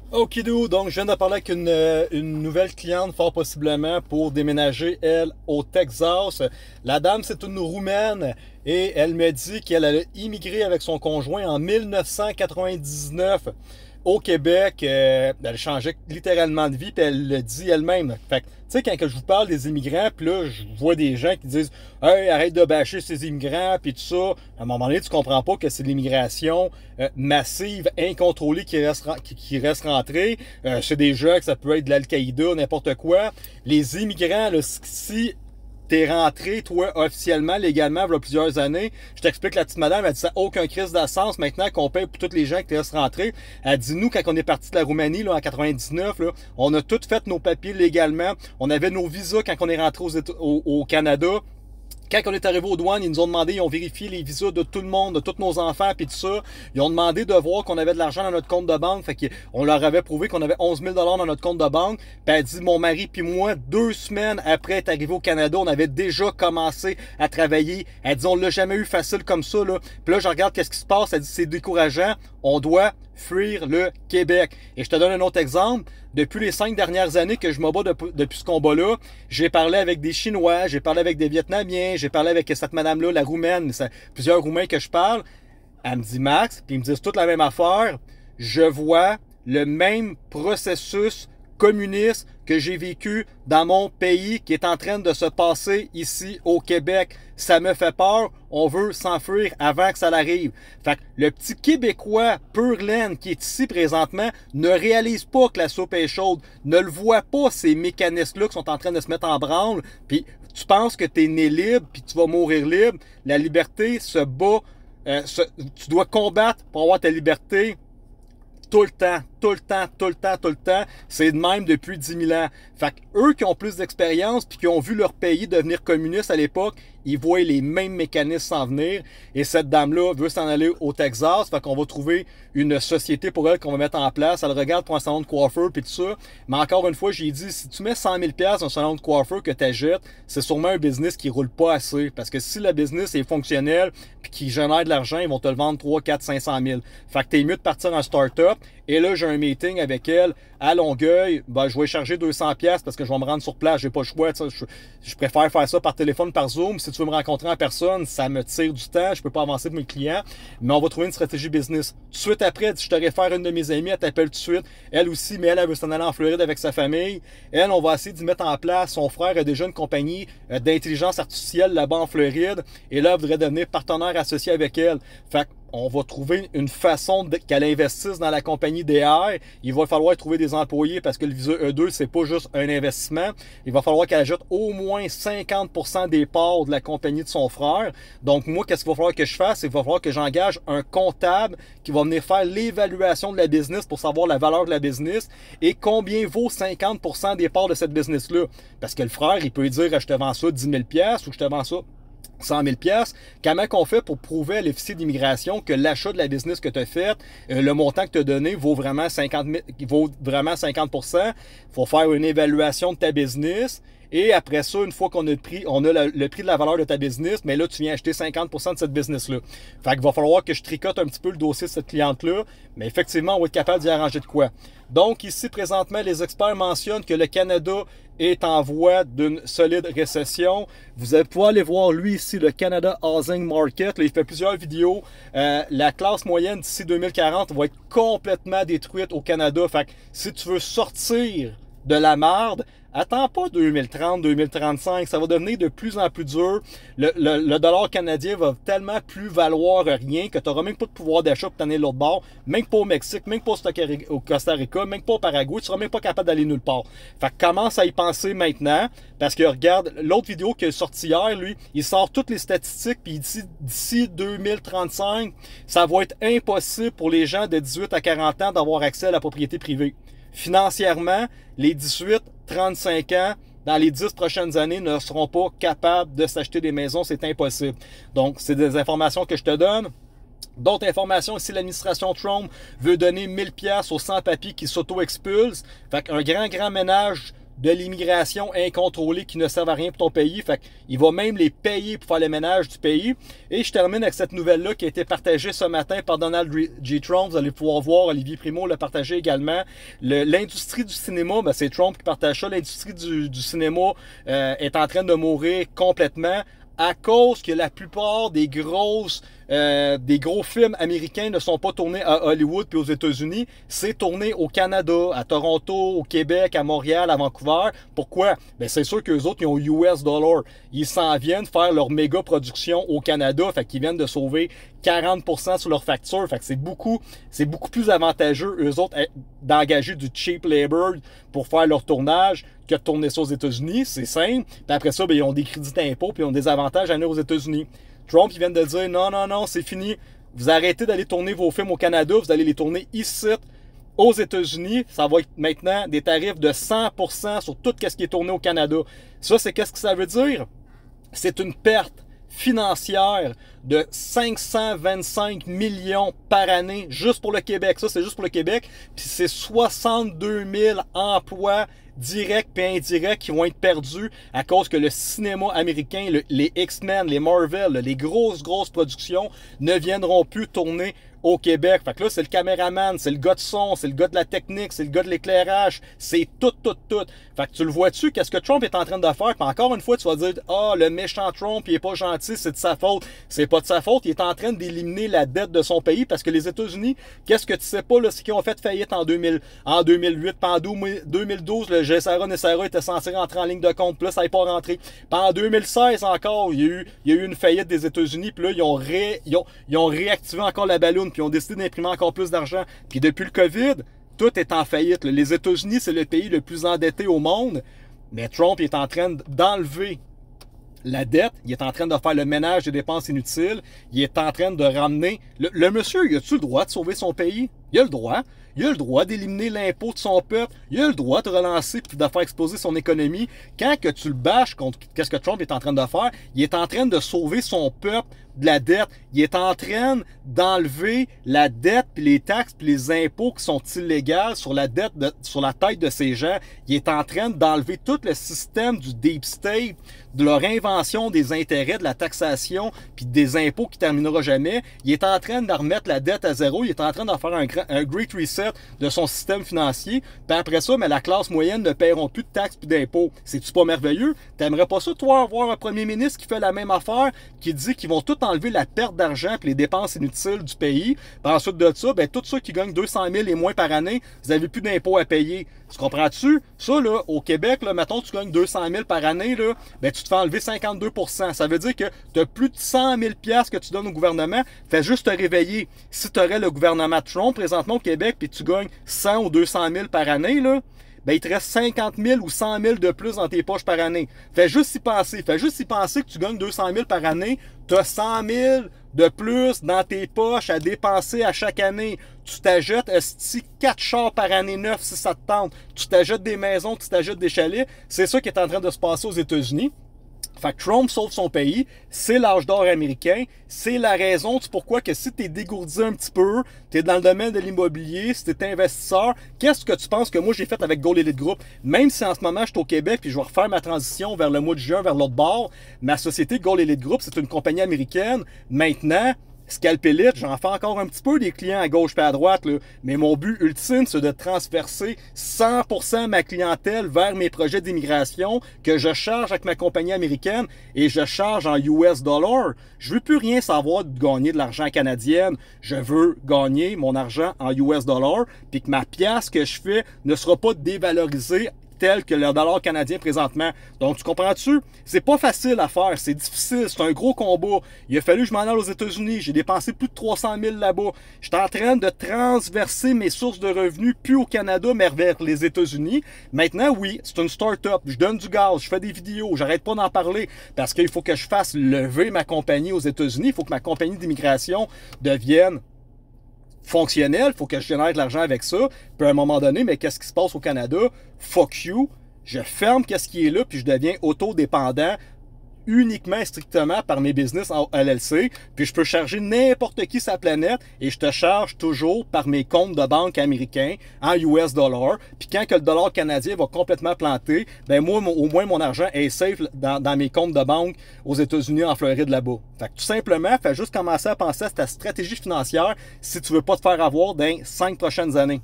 Okidou, donc je viens de parler avec une nouvelle cliente, fort possiblement, pour déménager, elle, au Texas. La dame, c'est une Roumaine et elle me dit qu'elle a immigré avec son conjoint en 1999 au Québec. Elle changeait littéralement de vie, puis elle le dit elle-même. Fait que, tu sais, quand que je vous parle des immigrants, puis là, je vois des gens qui disent « Hey, arrête de bâcher ces immigrants, puis tout ça. » À un moment donné, tu comprends pas que c'est l'immigration massive, incontrôlée qui reste rentrée. C'est des gens que ça peut être de l'Al-Qaïda, n'importe quoi. Les immigrants, là, si t'es rentré, toi, officiellement, légalement, il y a plusieurs années. Je t'explique, la petite madame, elle dit ça n'a aucun crise d'essence maintenant qu'on paye pour tous les gens qui restent rentrés. Elle dit, nous, quand on est parti de la Roumanie, là, en 99, là, on a tout fait nos papiers légalement. On avait nos visas quand on est rentré au Canada. Quand on est arrivé aux douanes, ils nous ont demandé, ils ont vérifié les visas de tout le monde, de tous nos enfants, puis tout ça. Ils ont demandé de voir qu'on avait de l'argent dans notre compte de banque. Fait qu'on leur avait prouvé qu'on avait 11 000 dans notre compte de banque. Puis elle dit, mon mari puis moi, 2 semaines après être arrivé au Canada, on avait déjà commencé à travailler. Elle dit, on l'a jamais eu facile comme ça, là. Puis là, je regarde qu'est-ce qui se passe. Elle dit, c'est décourageant. On doit fuir le Québec. Et je te donne un autre exemple. Depuis les 5 dernières années que je me bats depuis ce combat-là, j'ai parlé avec des Chinois, j'ai parlé avec des Vietnamiens, j'ai parlé avec cette madame-là, la Roumaine, plusieurs Roumains que je parle. Elle me dit Max, puis ils me disent toute la même affaire. Je vois le même processus communiste que j'ai vécu dans mon pays qui est en train de se passer ici au Québec. Ça me fait peur. On veut s'enfuir avant que ça l'arrive. Fait que le petit Québécois pur laine qui est ici présentement ne réalise pas que la soupe est chaude, ne le voit pas ces mécanismes-là qui sont en train de se mettre en branle, puis tu penses que tu es né libre, puis tu vas mourir libre. La liberté se bat, tu dois combattre pour avoir ta liberté tout le temps, tout le temps, tout le temps, tout le temps. C'est de même depuis 10 000 ans. Fait que eux qui ont plus d'expérience puis qui ont vu leur pays devenir communiste à l'époque, ils voient les mêmes mécanismes s'en venir. Et cette dame-là veut s'en aller au Texas. Fait qu'on va trouver une société pour elle qu'on va mettre en place. Elle regarde pour un salon de coiffeur puis tout ça. Mais encore une fois, j'ai dit, si tu mets 100 000 dans un salon de coiffeur que tu achètes, c'est sûrement un business qui roule pas assez. Parce que si le business est fonctionnel puis qui génère de l'argent, ils vont te le vendre 3, 4, 500 000. Fait que t'es mieux de partir en start-up. Et là, j'ai un meeting avec elle à Longueuil. Ben, je vais charger 200 parce que je vais me rendre sur place. J'ai pas le choix. Je préfère faire ça par téléphone, par Zoom. Si tu veux me rencontrer en personne, ça me tire du temps. Je peux pas avancer pour mes clients. Mais on va trouver une stratégie business. Tout de suite après, je te réfère une de mes amies. Elle t'appelle tout de suite. Elle aussi, mais elle veut s'en aller en Floride avec sa famille. Elle, on va essayer d'y mettre en place. Son frère a déjà une compagnie d'intelligence artificielle là-bas en Floride. Et là, elle voudrait devenir partenaire associé avec elle. Fait on va trouver une façon qu'elle investisse dans la compagnie DR. Il va falloir trouver des employés parce que le Visa E2, c'est pas juste un investissement. Il va falloir qu'elle ajoute au moins 50% des parts de la compagnie de son frère. Donc, moi, qu'est-ce qu'il va falloir que je fasse? Il va falloir que j'engage un comptable qui va venir faire l'évaluation de la business pour savoir la valeur de la business et combien vaut 50% des parts de cette business-là. Parce que le frère, il peut dire, je te vends ça 10 000 ou je te vends ça 100 000 comment qu'on fait pour prouver à l'officier d'immigration que l'achat de la business que tu as fait, le montant que tu as donné vaut vraiment 50 000, vaut vraiment 50%. Il faut faire une évaluation de ta business. Et après ça, une fois qu'on a le prix de la valeur de ta business, mais là, tu viens acheter 50% de cette business-là. Fait qu'il va falloir que je tricote un petit peu le dossier de cette cliente-là, mais effectivement, on va être capable d'y arranger de quoi. Donc, ici, présentement, les experts mentionnent que le Canada est en voie d'une solide récession. Vous allez pouvoir aller voir, lui, ici, le Canada Housing Market. Là, il fait plusieurs vidéos. La classe moyenne d'ici 2040 va être complètement détruite au Canada. Fait que si tu veux sortir de la marde, attends pas 2030, 2035, ça va devenir de plus en plus dur. Le dollar canadien va tellement plus valoir rien que tu n'auras même pas de pouvoir d'achat pour t'amener l'autre bord, même pas au Mexique, même pas au Costa Rica, même pas au Paraguay, tu seras même pas capable d'aller nulle part. Fait que commence à y penser maintenant, parce que regarde, l'autre vidéo qui est sortie hier, lui, il sort toutes les statistiques, puis il dit d'ici 2035, ça va être impossible pour les gens de 18 à 40 ans d'avoir accès à la propriété privée. Financièrement, les 18-35 ans, dans les 10 prochaines années, ne seront pas capables de s'acheter des maisons. C'est impossible. Donc, c'est des informations que je te donne. D'autres informations, si l'administration Trump veut donner 1000 pièces aux sans-papiers qui s'auto-expulsent, fait qu'un grand ménage de l'immigration incontrôlée qui ne servent à rien pour ton pays. Fait qu'il va même les payer pour faire le ménage du pays. Et je termine avec cette nouvelle-là qui a été partagée ce matin par Donald J. Trump. Vous allez pouvoir voir, Olivier Primo l'a partagé également. L'industrie du cinéma, ben c'est Trump qui partage ça. L'industrie du cinéma est en train de mourir complètement à cause que la plupart des gros films américains ne sont pas tournés à Hollywood puis aux États-Unis, c'est tourné au Canada, à Toronto, au Québec, à Montréal, à Vancouver. Pourquoi? Ben c'est sûr qu'eux autres, ils ont US $. Ils s'en viennent faire leur méga production au Canada, fait qu'ils viennent de sauver 40% sur leur facture. Fait que c'est beaucoup plus avantageux, eux autres, d'engager du cheap labor pour faire leur tournage que de tourner ça aux États-Unis. C'est simple. Puis après ça, ben, ils ont des crédits d'impôt puis ils ont des avantages à venir aux États-Unis. Trump, il vient de dire non, non, non, c'est fini. Vous arrêtez d'aller tourner vos films au Canada, vous allez les tourner ici, aux États-Unis. Ça va être maintenant des tarifs de 100% sur tout ce qui est tourné au Canada. Ça, c'est qu'est-ce que ça veut dire? C'est une perte financière de 525 millions par année juste pour le Québec. Ça, c'est juste pour le Québec. Puis c'est 62 000 emplois directs et indirects qui vont être perdus à cause que le cinéma américain, les X-Men, les Marvel, les grosses productions ne viendront plus tourner au Québec. Fait que là, c'est le caméraman, c'est le gars de son, c'est le gars de la technique, c'est le gars de l'éclairage, c'est tout. Fait que tu le vois-tu, qu'est-ce que Trump est en train de faire? Puis encore une fois, tu vas dire, ah, le méchant Trump, il est pas gentil, c'est de sa faute. C'est pas de sa faute, il est en train d'éliminer la dette de son pays parce que les États-Unis, qu'est-ce que tu sais pas, là, c'est qu'ils ont fait faillite en 2008, puis en 2012, le GSRA NSRA était censé rentrer en ligne de compte, puis là, ça n'est pas rentré. Puis en 2016 encore, il y a eu une faillite des États-Unis, puis là, ils ont réactivé encore la balloune, puis ils ont décidé d'imprimer encore plus d'argent. Puis depuis le COVID, tout est en faillite. Les États-Unis, c'est le pays le plus endetté au monde, mais Trump est en train d'enlever la dette, il est en train de faire le ménage des dépenses inutiles, il est en train de ramener... Le monsieur, il a-tu le droit de sauver son pays? Il a le droit. Il a le droit d'éliminer l'impôt de son peuple. Il a le droit de relancer et de faire exploser son économie. Quand que tu le bâches contre qu'est-ce que Trump est en train de faire, il est en train de sauver son peuple de la dette. Il est en train d'enlever la dette, puis les taxes, puis les impôts qui sont illégaux sur la dette, sur la tête de ces gens. Il est en train d'enlever tout le système du deep state, de leur invention des intérêts, de la taxation, puis des impôts qui terminera jamais. Il est en train de remettre la dette à zéro. Il est en train de faire un great reset de son système financier. Puis après ça, mais la classe moyenne ne paieront plus de taxes puis d'impôts. C'est-tu pas merveilleux? T'aimerais pas ça, toi, avoir un premier ministre qui fait la même affaire, qui dit qu'ils vont tout enlever la perte d'argent puis les dépenses inutiles du pays. Puis ensuite de ça, ben, tous ceux qui gagnent 200 000 et moins par année, vous n'avez plus d'impôts à payer. Tu comprends-tu? Ça, là, au Québec, là, mettons, tu gagnes 200 000 par année, là, ben, tu te fais enlever 52%. Ça veut dire que tu as plus de 100 000 $ que tu donnes au gouvernement. Fais juste te réveiller. Si tu aurais le gouvernement Trump présentement au Québec puis tu gagnes 100 ou 200 000 par année, là, ben, il te reste 50 000 ou 100 000 de plus dans tes poches par année. Fais juste y penser. Fais juste y penser que tu gagnes 200 000 par année. Tu as 100 000 de plus dans tes poches à dépenser à chaque année. Tu t'achètes 4 chars par année neuf si ça te tente. Tu t'achètes des maisons, tu t'achètes des chalets. C'est ça qui est en train de se passer aux États-Unis. Fait que Trump sauve son pays, c'est l'âge d'or américain, c'est la raison du pourquoi que si tu es dégourdi un petit peu, tu es dans le domaine de l'immobilier, si tu es investisseur, qu'est-ce que tu penses que moi j'ai fait avec Gold Elite Group? Même si en ce moment je suis au Québec puis je vais refaire ma transition vers le mois de juin, vers l'autre bord, ma société Gold Elite Group, c'est une compagnie américaine. Maintenant, Scalpelite, j'en fais encore un petit peu des clients à gauche et à droite, là. Mais mon but ultime, c'est de transverser 100% ma clientèle vers mes projets d'immigration que je charge avec ma compagnie américaine et je charge en US $. Je veux plus rien savoir de gagner de l'argent canadien. Je veux gagner mon argent en US $, puis que ma pièce que je fais ne sera pas dévalorisée tel que le dollar canadien présentement. Donc, tu comprends-tu? C'est pas facile à faire, c'est difficile, c'est un gros combat. Il a fallu que je m'en aille aux États-Unis, j'ai dépensé plus de 300 000 là-bas. J'étais en train de transverser mes sources de revenus, plus au Canada, mais vers les États-Unis. Maintenant, oui, c'est une start-up, je donne du gaz, je fais des vidéos, j'arrête pas d'en parler, parce qu'il faut que je fasse lever ma compagnie aux États-Unis, il faut que ma compagnie d'immigration devienne fonctionnel, il faut que je génère de l'argent avec ça. Puis à un moment donné, mais qu'est-ce qui se passe au Canada? Fuck you. Je ferme qu'est-ce qui est là, puis je deviens autodépendant. uniquement et strictement par mes business en LLC, puis je peux charger n'importe qui sur la planète et je te charge toujours par mes comptes de banque américains en US dollars. Puis quand que le dollar canadien va complètement planter, ben moi, au moins mon argent est safe dans mes comptes de banque aux États-Unis, en Floride, là-bas. Fait que tout simplement, fais juste commencer à penser à ta stratégie financière si tu veux pas te faire avoir dans les 5 prochaines années.